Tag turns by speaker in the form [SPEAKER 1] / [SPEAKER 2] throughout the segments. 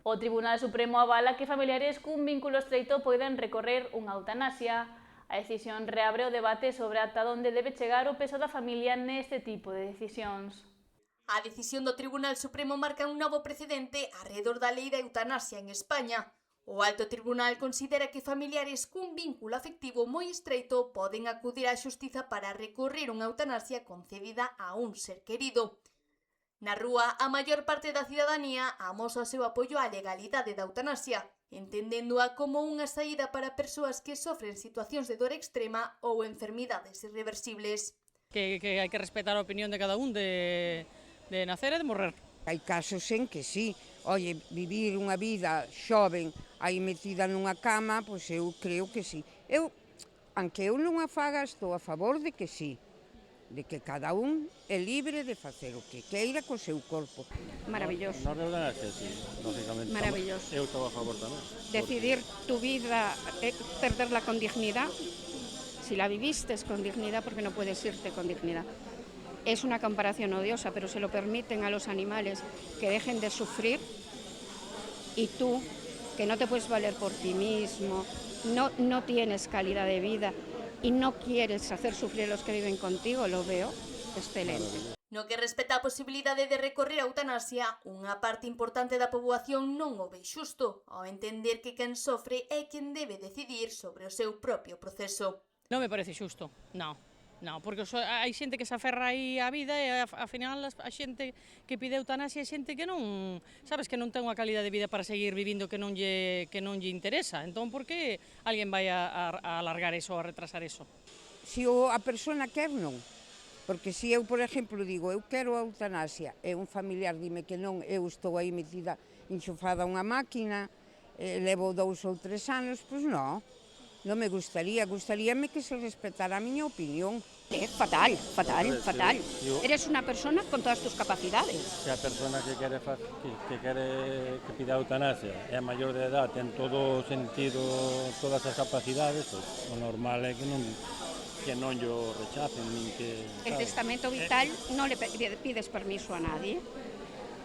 [SPEAKER 1] O Tribunal Supremo avala que familiares cun vínculo estreito poden recorrer unha eutanasia. A decisión reabre o debate sobre ata onde debe chegar o peso da familia neste tipo de decisións.
[SPEAKER 2] A decisión do Tribunal Supremo marca un novo precedente arredor da lei da eutanasia en España. O Alto Tribunal considera que familiares cun vínculo afectivo moi estreito poden acudir á xustiza para recorrer unha eutanasia concedida a un ser querido. Na rúa, a maior parte da cidadanía amosa o seu apoio á legalidade da eutanasia, entendéndoa como unha saída para persoas que sofren situacións de dor extrema ou enfermidades irreversibles.
[SPEAKER 3] Que hai que respetar a opinión de cada un de nacer e de morrer.
[SPEAKER 4] Hai casos en que sí, oye, vivir unha vida xoven aí metida nunha cama, pois eu creo que sí. Aunque eu non a faga, estou a favor de que sí, de que cada un é libre de facer o que queira co seu corpo.
[SPEAKER 5] Maravilloso.
[SPEAKER 6] Na eutanasia, sí, lógicamente.
[SPEAKER 5] Maravilloso.
[SPEAKER 6] Eu estou a favor tamén.
[SPEAKER 5] Decidir tu vida, perderla con dignidad, si la viviste con dignidad, porque no puedes irte con dignidad. Es una comparación odiosa, pero se lo permiten a los animales que dejen de sufrir, y tú, que no te puedes valer por ti mismo, no tienes calidad de vida y no quieres hacer sufrir a los que viven contigo, lo veo excelente.
[SPEAKER 2] No que respecta a posibilidade de recorrer a eutanasia, unha parte importante da poboación non o ve xusto, ao entender que quen sofre é quen debe decidir sobre o seu propio proceso.
[SPEAKER 3] Non me parece xusto, non, porque hai xente que se aferra aí á vida e ao final a xente que pide eutanasia é xente que non, sabes, que non ten unha calidad de vida para seguir vivindo que non lle interesa. Entón, por que alguén vai a alargar eso, a retrasar eso?
[SPEAKER 4] Se a persona quer, non. Porque se eu, por exemplo, digo, eu quero a eutanasia, e un familiar dime que non, eu estou aí metida, enxufada a unha máquina, levo 2 ou 3 anos, pois non. Non me gustaríame que se respetara a miña opinión.
[SPEAKER 5] Fatal. Eres una persona con todas tus capacidades.
[SPEAKER 6] Se a persona que pide a eutanasia é maior de edad, ten todo o sentido, todas as capacidades, pois o normal é que non yo rechacen, nin que...
[SPEAKER 5] El testamento vital no le pides permiso a nadie,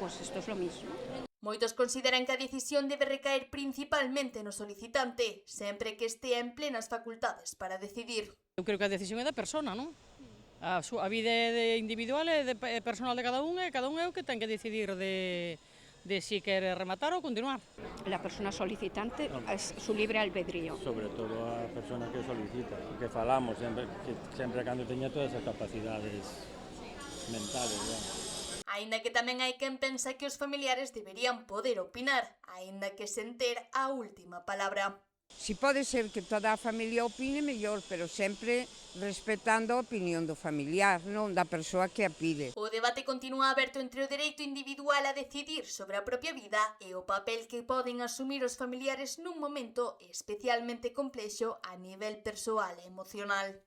[SPEAKER 5] pues esto es lo mismo.
[SPEAKER 2] Moitos consideran que a decisión debe recaer principalmente no solicitante, sempre que estea en plenas facultades para decidir.
[SPEAKER 3] Eu creo que a decisión é da persona, non? A vida é individual e personal de cada un, e cada un é o que ten que decidir de si quere rematar ou continuar.
[SPEAKER 5] La persona solicitante es su libre albedrío.
[SPEAKER 6] Sobre todo a persona que solicita, que falamos sempre cando teña todas as capacidades mentales, digamos.
[SPEAKER 2] Aínda que tamén hai quen pensa que os familiares deberían poder opinar, aínda que sen ter a última palabra.
[SPEAKER 4] Si pode ser que toda a familia opine, mellor, pero sempre respetando a opinión do familiar, non da persoa que a pide.
[SPEAKER 2] O debate continúa aberto entre o dereito individual a decidir sobre a propia vida e o papel que poden asumir os familiares nun momento especialmente complexo a nivel persoal e emocional.